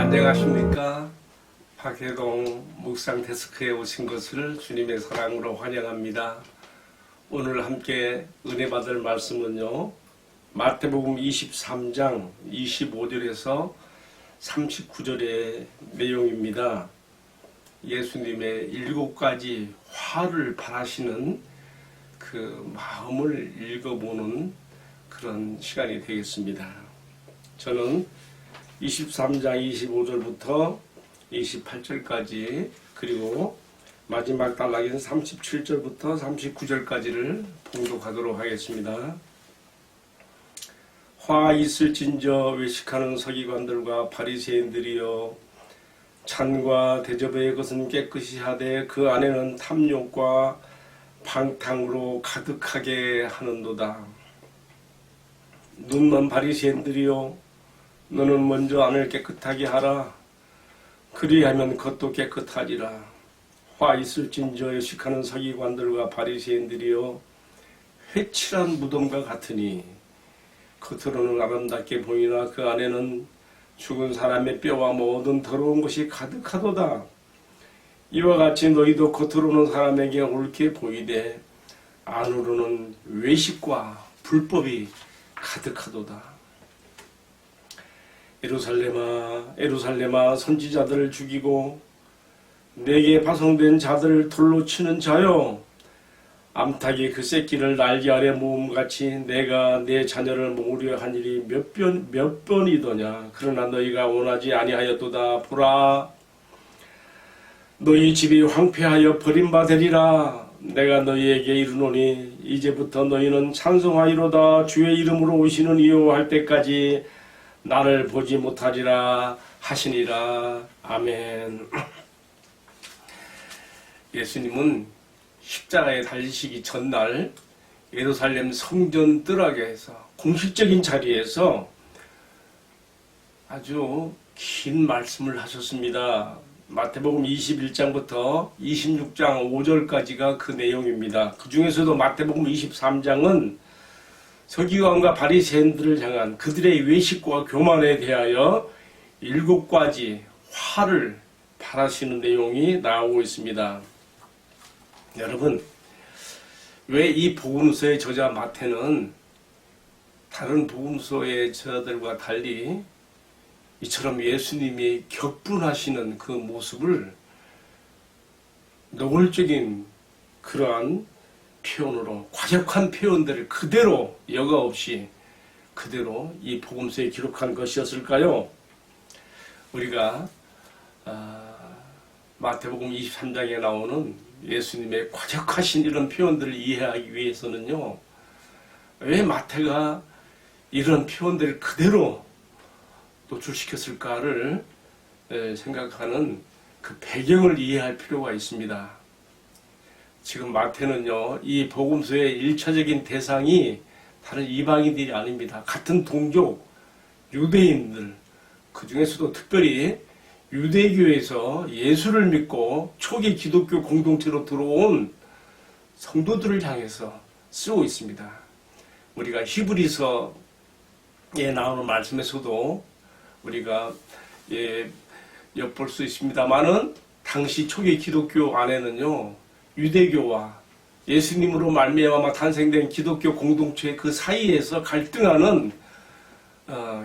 안녕하십니까. 박혜동 묵상 데스크에 오신 것을 주님의 사랑으로 환영합니다. 오늘 함께 은혜 받을 말씀은요, 마태복음 23장 25절에서 39절의 내용입니다. 예수님의 7가지 화를 바라시는 그 마음을 읽어보는 그런 시간이 되겠습니다. 저는 23장 25절부터 28절까지 그리고 마지막 단락인 37절부터 39절까지를 봉독하도록 하겠습니다. 화 있을진저 외식하는 서기관들과 바리새인들이여, 찬과 대접의 것은 깨끗이 하되 그 안에는 탐욕과 방탕으로 가득하게 하는도다. 눈먼 바리새인들이여, 너는 먼저 안을 깨끗하게 하라. 그리하면 겉도 깨끗하리라. 화 있을진저 외식하는 서기관들과 바리새인들이여, 회칠한 무덤과 같으니 겉으로는 아름답게 보이나 그 안에는 죽은 사람의 뼈와 모든 더러운 것이 가득하도다. 이와 같이 너희도 겉으로는 사람에게 옳게 보이되 안으로는 외식과 불법이 가득하도다. 예루살렘아, 예루살렘아, 선지자들을 죽이고 내게 파송된 자들을 돌로 치는 자여, 암탉이 그 새끼를 날개 아래 모음같이 내가 내 자녀를 모으려 한 일이 몇 번이더냐. 그러나 너희가 원하지 아니하였도다. 보라, 너희 집이 황폐하여 버림받으리라. 내가 너희에게 이르노니 이제부터 너희는 찬송하리로다. 주의 이름으로 오시는 이요 할 때까지 나를 보지 못하리라 하시니라. 아멘. 예수님은 십자가에 달리시기 전날 예루살렘 성전 뜰락에서 공식적인 자리에서 아주 긴 말씀을 하셨습니다. 마태복음 21장부터 26장 5절까지가 그 내용입니다. 그 중에서도 마태복음 23장은 서기관과 바리새인들을 향한 그들의 외식과 교만에 대하여 7가지 화를 바라시는 내용이 나오고 있습니다. 여러분, 왜 이 복음서의 저자 마태는 다른 복음서의 저자들과 달리 이처럼 예수님이 격분하시는 그 모습을 노골적인 그러한 표현으로, 과격한 표현들을 그대로 여과 없이 그대로 이 복음서에 기록한 것이었을까요? 우리가 마태복음 23장에 나오는 예수님의 과격하신 이런 표현들을 이해하기 위해서는요, 왜 마태가 이런 표현들을 그대로 노출시켰을까를 생각하는 그 배경을 이해할 필요가 있습니다. 지금 마태는요, 이 복음서의 1차적인 대상이 다른 이방인들이 아닙니다. 같은 동족 유대인들, 그 중에서도 특별히 유대교에서 예수를 믿고 초기 기독교 공동체로 들어온 성도들을 향해서 쓰고 있습니다. 우리가 히브리서에 나오는 말씀에서도 우리가 엿볼 수 있습니다만은, 당시 초기 기독교 안에는요, 유대교와 예수님으로 말미암아 탄생된 기독교 공동체 그 사이에서 갈등하는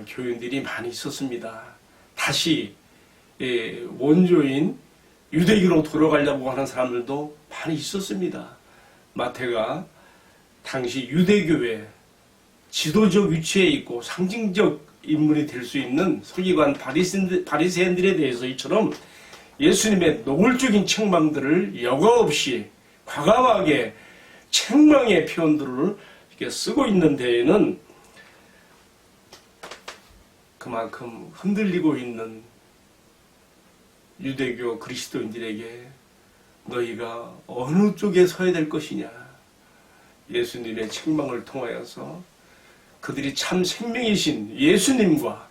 교인들이 많이 있었습니다. 다시 원조인 유대교로 돌아가려고 하는 사람들도 많이 있었습니다. 마태가 당시 유대교의 지도적 위치에 있고 상징적 인물이 될 수 있는 서기관 바리새인들에 대해서 이처럼 예수님의 노골적인 책망들을 여과 없이 과감하게 책망의 표현들을 이렇게 쓰고 있는 데에는 그만큼 흔들리고 있는 유대교 그리스도인들에게 너희가 어느 쪽에 서야 될 것이냐, 예수님의 책망을 통하여서 그들이 참 생명이신 예수님과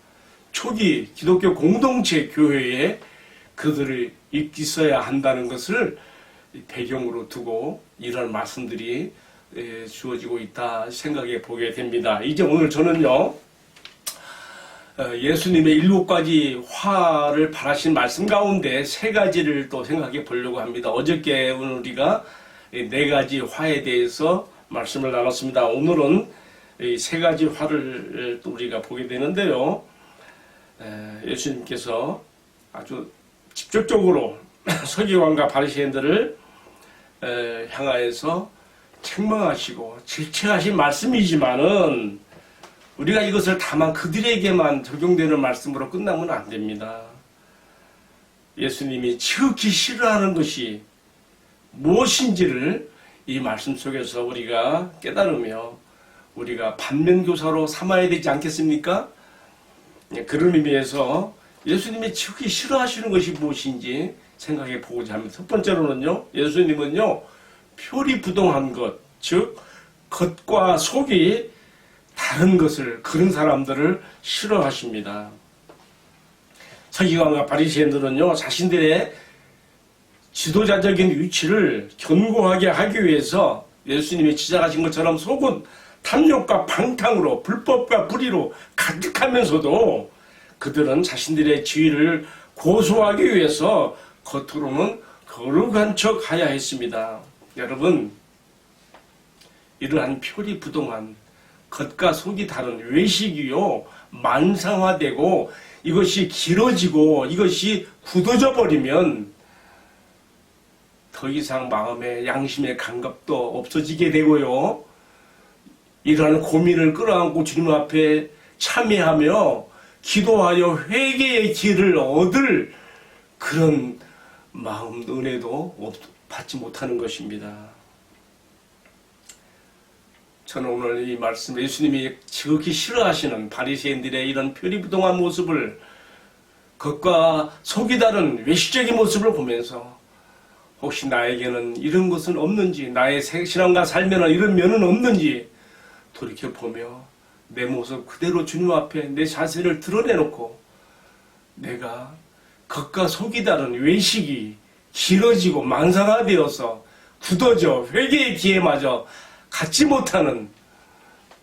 초기 기독교 공동체 교회에 그들을 있어야 한다는 것을 배경으로 두고 이런 말씀들이 주어지고 있다 생각해 보게 됩니다. 이제 오늘 저는요, 예수님의 7가지 화를 바라신 말씀 가운데 3가지를 또 생각해 보려고 합니다. 어저께 우리가 4가지 화에 대해서 말씀을 나눴습니다. 오늘은 이 3가지 화를 또 우리가 보게 되는데요. 예수님께서 아주 직접적으로 서기관과 바리새인들을 향하여서 책망하시고 질책하신 말씀이지만은 우리가 이것을 다만 그들에게만 적용되는 말씀으로 끝나면 안 됩니다. 예수님이 지극히 싫어하는 것이 무엇인지를 이 말씀 속에서 우리가 깨달으며 우리가 반면교사로 삼아야 되지 않겠습니까? 그런 의미에서 예수님이 지극히 싫어하시는 것이 무엇인지 생각해 보고자 합니다. 첫 번째로는요, 예수님은요, 표리부동한 것, 즉 겉과 속이 다른 것을, 그런 사람들을 싫어하십니다. 서기관과 바리새인들은요, 자신들의 지도자적인 위치를 견고하게 하기 위해서 예수님이 지적하신 것처럼 속은 탐욕과 방탕으로, 불법과 불의로 가득하면서도 그들은 자신들의 지위를 고소하기 위해서 겉으로는 거룩한 척 하야 했습니다. 여러분, 이러한 표리부동한 겉과 속이 다른 외식이요, 만상화되고 이것이 길어지고 이것이 굳어져 버리면 더 이상 마음의 양심의 감각도 없어지게 되고요, 이러한 고민을 끌어안고 주님 앞에 참여하며 기도하여 회개의 길을 얻을 그런 마음, 은혜도 받지 못하는 것입니다. 저는 오늘 이 말씀, 예수님이 지극히 싫어하시는 바리새인들의 이런 표리부동한 모습을, 겉과 속이 다른 외식적인 모습을 보면서 혹시 나에게는 이런 것은 없는지, 나의 신앙과 삶에는 이런 면은 없는지 돌이켜보며 내 모습 그대로 주님 앞에 내 자세를 드러내놓고 내가 겉과 속이 다른 외식이 길어지고 만상화되어서 굳어져 회개의 기회마저 갖지 못하는,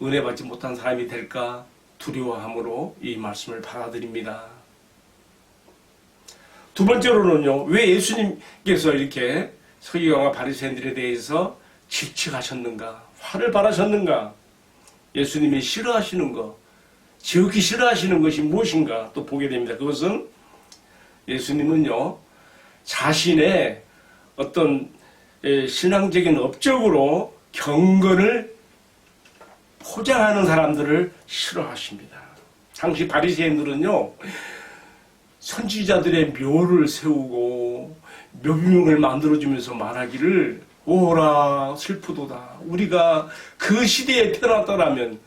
은혜 받지 못한 사람이 될까 두려워함으로 이 말씀을 받아들입니다. 두 번째로는요, 왜 예수님께서 이렇게 서기관과 바리새인들에 대해서 질책하셨는가, 화를 발하셨는가, 예수님이 싫어하시는 것, 지극히 싫어하시는 것이 무엇인가 또 보게 됩니다. 그것은 예수님은요, 자신의 어떤 신앙적인 업적으로 경건을 포장하는 사람들을 싫어하십니다. 당시 바리새인들은요, 선지자들의 묘를 세우고 묘비명을 만들어주면서 말하기를 오라 슬프도다. 우리가 그 시대에 태어났더라면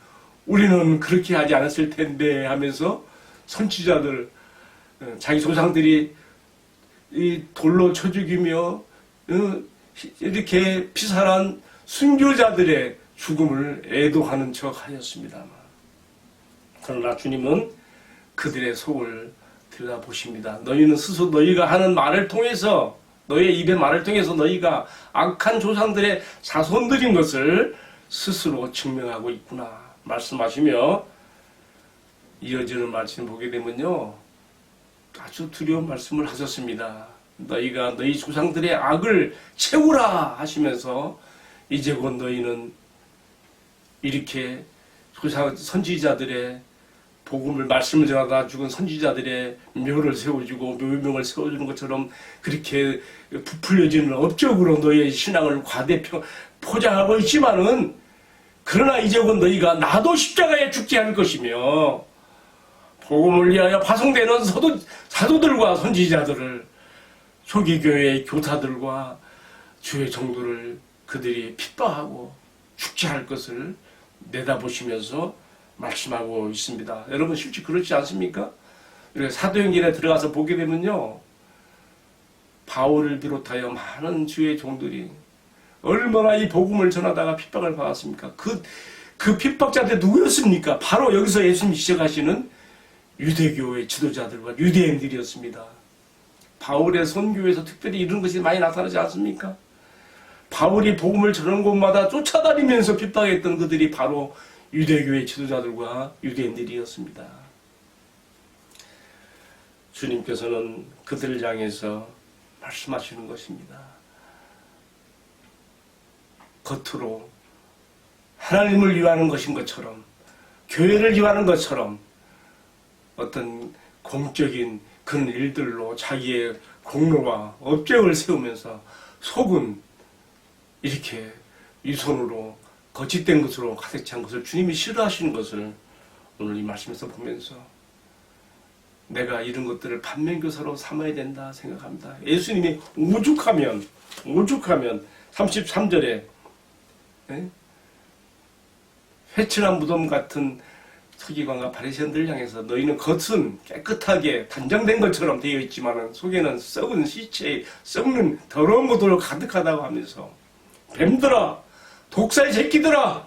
우리는 그렇게 하지 않았을 텐데 하면서 선지자들, 자기 조상들이 이 돌로 쳐 죽이며 이렇게 피살한 순교자들의 죽음을 애도하는 척 하였습니다만, 그러나 주님은 그들의 속을 들여다보십니다. 너희는 스스로 너희가 하는 말을 통해서, 너희의 입의 말을 통해서 너희가 악한 조상들의 자손들인 것을 스스로 증명하고 있구나 말씀하시며, 이어지는 말씀 보게 되면요, 아주 두려운 말씀을 하셨습니다. 너희가 너희 조상들의 악을 채우라 하시면서 이제 곧 너희는 이렇게 선지자들의 복음을, 말씀을 전하다 죽은 선지자들의 묘를 세워주고 묘명을 세워주는 것처럼 그렇게 부풀려지는 업적으로 너희의 신앙을 포장하고 있지만은, 그러나 이제 곧 너희가 나도 십자가에 죽게 할 것이며 복음을 위하여 파송되는 사도들과 선지자들을, 초기교회의 교사들과 주의 정도를 그들이 핍박하고 죽게 할 것을 내다보시면서 말씀하고 있습니다. 여러분, 실제 그렇지 않습니까? 사도행전에 들어가서 보게 되면요, 바울을 비롯하여 많은 주의 종들이 얼마나 이 복음을 전하다가 핍박을 받았습니까? 그 핍박자들 누구였습니까? 바로 여기서 예수님이 지적하시는 유대교의 지도자들과 유대인들이었습니다. 바울의 선교에서 특별히 이런 것이 많이 나타나지 않습니까? 바울이 복음을 전하는 곳마다 쫓아다니면서 핍박했던 그들이 바로 유대교의 지도자들과 유대인들이었습니다. 주님께서는 그들을 향해서 말씀하시는 것입니다. 겉으로 하나님을 위하는 것인 것처럼, 교회를 위하는 것처럼 어떤 공적인 그런 일들로 자기의 공로와 업적을 세우면서 속은 이렇게 위선으로 거짓된 것으로 가득 찬 것을 주님이 싫어하시는 것을 오늘 이 말씀에서 보면서 내가 이런 것들을 반면교사로 삼아야 된다 생각합니다. 예수님이 오죽하면 33절에 회칠한 무덤 같은 서기관과 바리새인들을 향해서 너희는 겉은 깨끗하게 단장된 것처럼 되어 있지만 속에는 썩은 시체, 썩는 더러운 것들로 가득하다고 하면서 뱀들아, 독사의 새끼들아,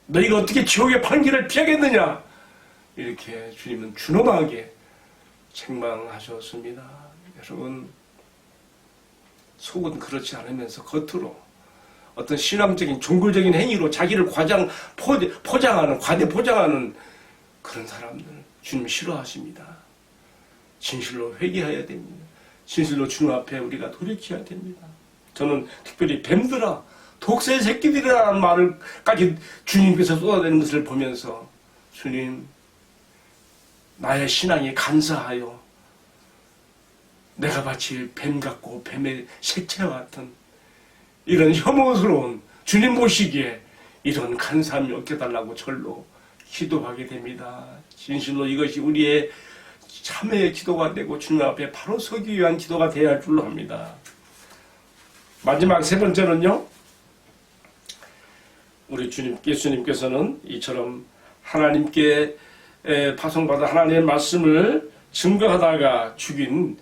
너희가 어떻게 지옥의 판결을 피하겠느냐, 이렇게 주님은 준엄하게 책망하셨습니다. 여러분, 속은 그렇지 않으면서 겉으로 어떤 신앙적인 종교적인 행위로 자기를 포장하는, 과대 포장하는 그런 사람들 주님 싫어하십니다. 진실로 회개해야 됩니다. 진실로 주님 앞에 우리가 돌이켜야 됩니다. 저는 특별히 뱀들아, 독사의 새끼들이라는 말을까지 주님께서 쏟아내는 것을 보면서 주님, 나의 신앙이 간사하여 내가 마치 뱀 같고 뱀의 색채와 같은 이런 혐오스러운 주님 보시기에 이런 간사함이 없게달라고 절로 기도하게 됩니다. 진실로 이것이 우리의 참회의 기도가 되고 주님 앞에 바로 서기 위한 기도가 되어야 할 줄로 합니다. 마지막 세 번째는요, 우리 예수님께서는 이처럼 하나님께 파송받아 하나님의 말씀을 증거하다가 피살된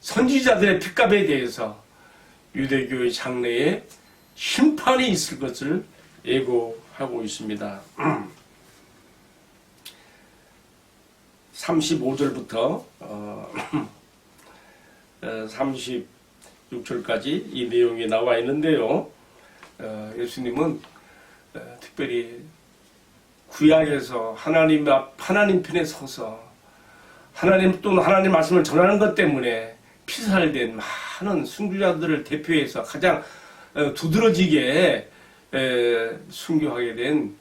선지자들의 핏값에 대해서 유대교의 장래에 심판이 있을 것을 예고하고 있습니다. 35절부터 36절까지 이 내용이 나와 있는데요. 예수님은 특별히 구약에서 하나님 편에 서서 하나님 또는 하나님 말씀을 전하는 것 때문에 피살된 많은 순교자들을 대표해서 가장 두드러지게 순교하게 된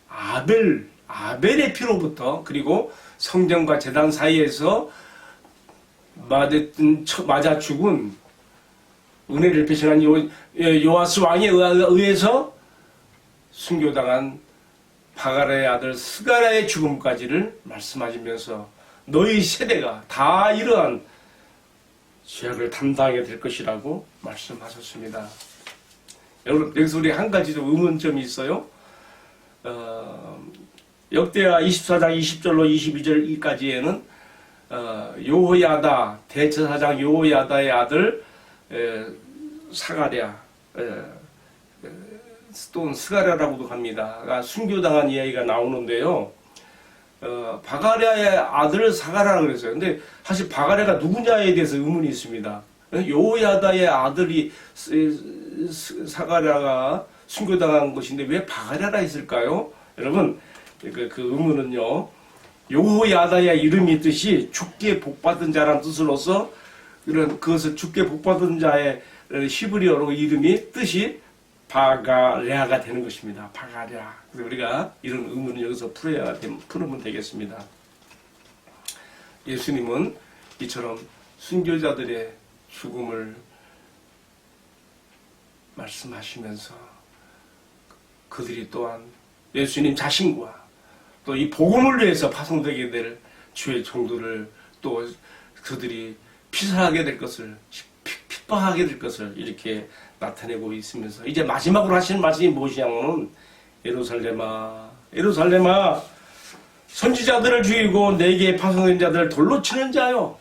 아벨의 피로부터, 그리고 성전과 제단 사이에서 맞아 죽은 은혜를 배신한 요아스 왕에 의해서 순교당한 바가라의 아들 스가랴의 죽음까지를 말씀하시면서 너희 세대가 다 이러한 죄악을 담당하게 될 것이라고 말씀하셨습니다. 여러분, 여기서 우리 한 가지 좀 의문점이 있어요. 역대하 24장 20절로 22절까지에는 요호야다, 대제사장 요호야다의 아들 사가랴, 또는 스가랴라고도 합니다. 순교당한 이야기가 나오는데요. 바가랴의 아들 사가랴라고 그랬어요. 근데 사실 바가랴가 누구냐에 대해서 의문이 있습니다. 요호야다의 아들이 사가랴가 순교당한 것인데 왜 바가랴라 했을까요? 여러분, 그 의문은요, 요호야다의 이름이 뜻이 죽게 복받은 자라는 뜻으로서 그것을 죽게 복받은 자의 히브리어로 이름이 뜻이 바가랴가 되는 것입니다. 바가랴. 그래서 우리가 이런 의문을 여기서 풀으면 되겠습니다. 예수님은 이처럼 순교자들의 죽음을 말씀하시면서 그들이 또한 예수님 자신과 또 이 복음을 위해서 파송되게 될 주의 종들을 또 그들이 피살하게 될 것을, 핍박하게 될 것을 이렇게 나타내고 있으면서 이제 마지막으로 하시는 말씀이 무엇이냐면 예루살렘아, 예루살렘아, 선지자들을 죽이고 내게 파송된 자들을 돌로 치는 자요,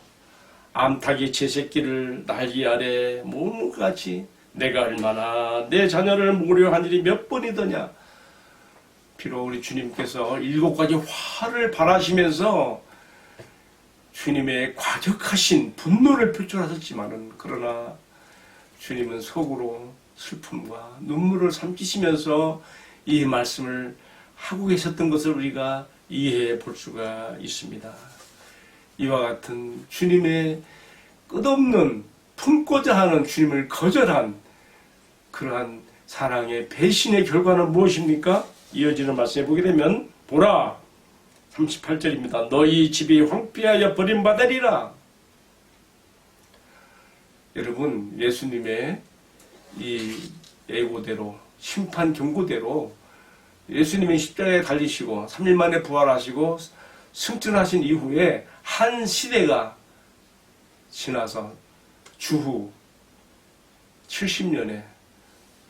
암탉이 제 새끼를 날개 아래 모은 것 같이 내가 얼마나 내 자녀를 모려한 일이 몇 번이더냐. 비록 우리 주님께서 7가지 화를 발하시면서 주님의 과격하신 분노를 표출하셨지만은, 그러나 주님은 속으로 슬픔과 눈물을 삼키시면서 이 말씀을 하고 계셨던 것을 우리가 이해해 볼 수가 있습니다. 이와 같은 주님의 끝없는 품고자 하는 주님을 거절한 그러한 사랑의 배신의 결과는 무엇입니까? 이어지는 말씀에 보게 되면 보라 38절입니다. 너희 집이 황폐하여 버림받으리라. 여러분, 예수님의 이 예고대로 심판 경고대로 예수님이 십자가에 달리시고 3일 만에 부활하시고 승천하신 이후에 한 시대가 지나서 주후 70년에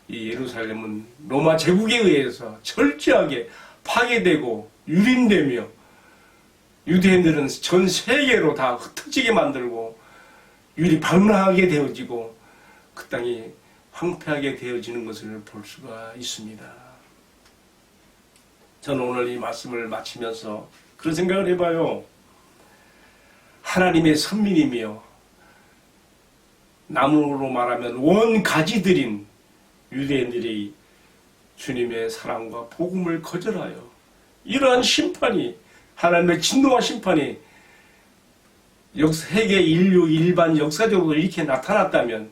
이 예루살렘은 로마 제국에 의해서 철저하게 파괴되고 유린되며 유대인들은 전 세계로 다 흩어지게 만들고 유리방랑하게 되어지고 그 땅이 황폐하게 되어지는 것을 볼 수가 있습니다. 저는 오늘 이 말씀을 마치면서 그런 생각을 해봐요. 하나님의 선민이며 나무로 말하면 원가지들인 유대인들이 주님의 사랑과 복음을 거절하여 이러한 심판이 하나님의 진노와 심판이 세계 인류 일반 역사적으로 이렇게 나타났다면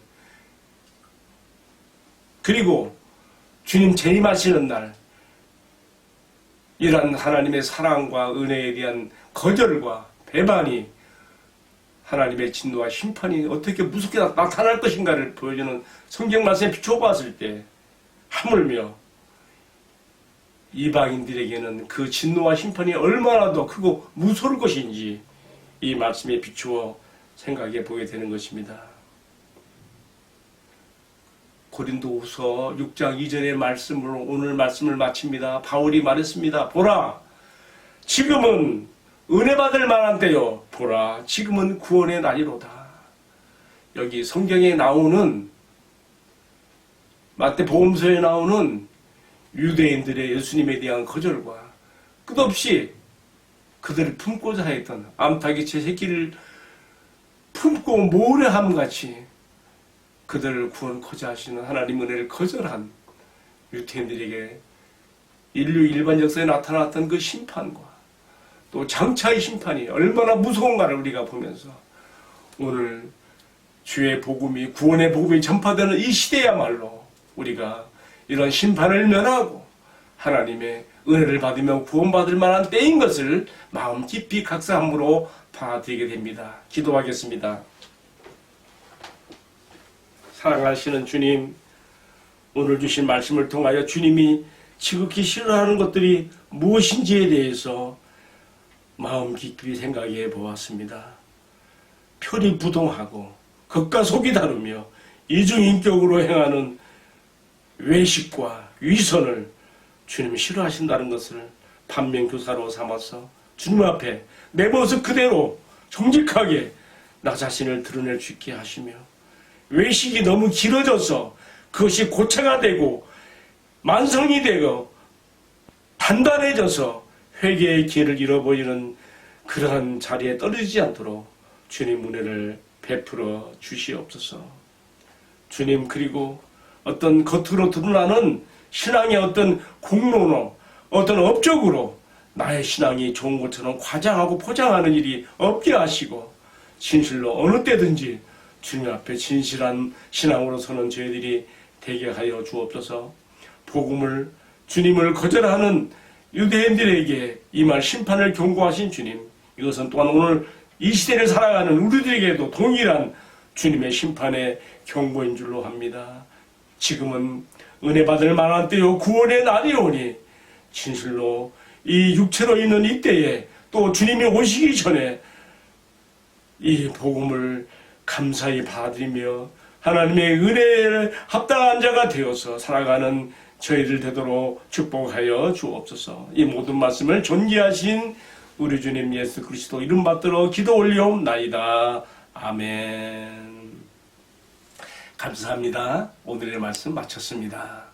그리고 주님 재림하시는 날 이러한 하나님의 사랑과 은혜에 대한 거절과 배반이 하나님의 진노와 심판이 어떻게 무섭게 나타날 것인가를 보여주는 성경 말씀에 비춰봤을 때 하물며 이방인들에게는 그 진노와 심판이 얼마나 더 크고 무서울 것인지 이 말씀에 비추어 생각해 보게 되는 것입니다. 고린도후서 6장 2절의 말씀으로 오늘 말씀을 마칩니다. 바울이 말했습니다. 보라, 지금은 은혜 받을 만한 때요. 보라, 지금은 구원의 날이로다. 여기 성경에 나오는 마태복음서에 나오는 유대인들의 예수님에 대한 거절과 끝없이 그들을 품고자 했던 암탉이채 새끼를 품고 모래함같이 그들을 구원코자 하시는 하나님 은혜를 거절한 유대인들에게 인류 일반 역사에 나타났던 그 심판과 또 장차의 심판이 얼마나 무서운가를 우리가 보면서 오늘 주의 복음이 구원의 복음이 전파되는 이 시대야말로 우리가 이런 심판을 면하고 하나님의 은혜를 받으며 구원받을 만한 때인 것을 마음 깊이 각사함으로 받아들이게 됩니다. 기도하겠습니다. 사랑하시는 주님, 오늘 주신 말씀을 통하여 주님이 지극히 싫어하는 것들이 무엇인지에 대해서 마음 깊이 생각해 보았습니다. 표리부동하고 겉과 속이 다르며 이중인격으로 행하는 외식과 위선을 주님이 싫어하신다는 것을 반면교사로 삼아서 주님 앞에 내 모습 그대로 정직하게 나 자신을 드러낼 수 있게 하시며 외식이 너무 길어져서 그것이 고체가 되고 만성이 되고 단단해져서 회개의 기회를 잃어버리는 그러한 자리에 떨어지지 않도록 주님 은혜를 베풀어 주시옵소서. 주님, 그리고 어떤 겉으로 드러나는 신앙의 어떤 공로로 어떤 업적으로 나의 신앙이 좋은 것처럼 과장하고 포장하는 일이 없게 하시고 진실로 어느 때든지 주님 앞에 진실한 신앙으로 서는 저희들이 되게 하여 주옵소서. 복음을 주님을 거절하는 유대인들에게 임할 심판을 경고하신 주님, 이것은 또한 오늘 이 시대를 살아가는 우리들에게도 동일한 주님의 심판의 경고인 줄로 합니다. 지금은 은혜 받을 만한 때요 구원의 날이 오니 진실로 이 육체로 있는 이때에 또 주님이 오시기 전에 이 복음을 감사히 받아들이며 하나님의 은혜에 합당한 자가 되어서 살아가는 저희들 되도록 축복하여 주옵소서. 이 모든 말씀을 존귀하신 우리 주님 예수 그리스도 이름 받들어 기도 올려옵나이다. 아멘. 감사합니다. 오늘의 말씀 마쳤습니다.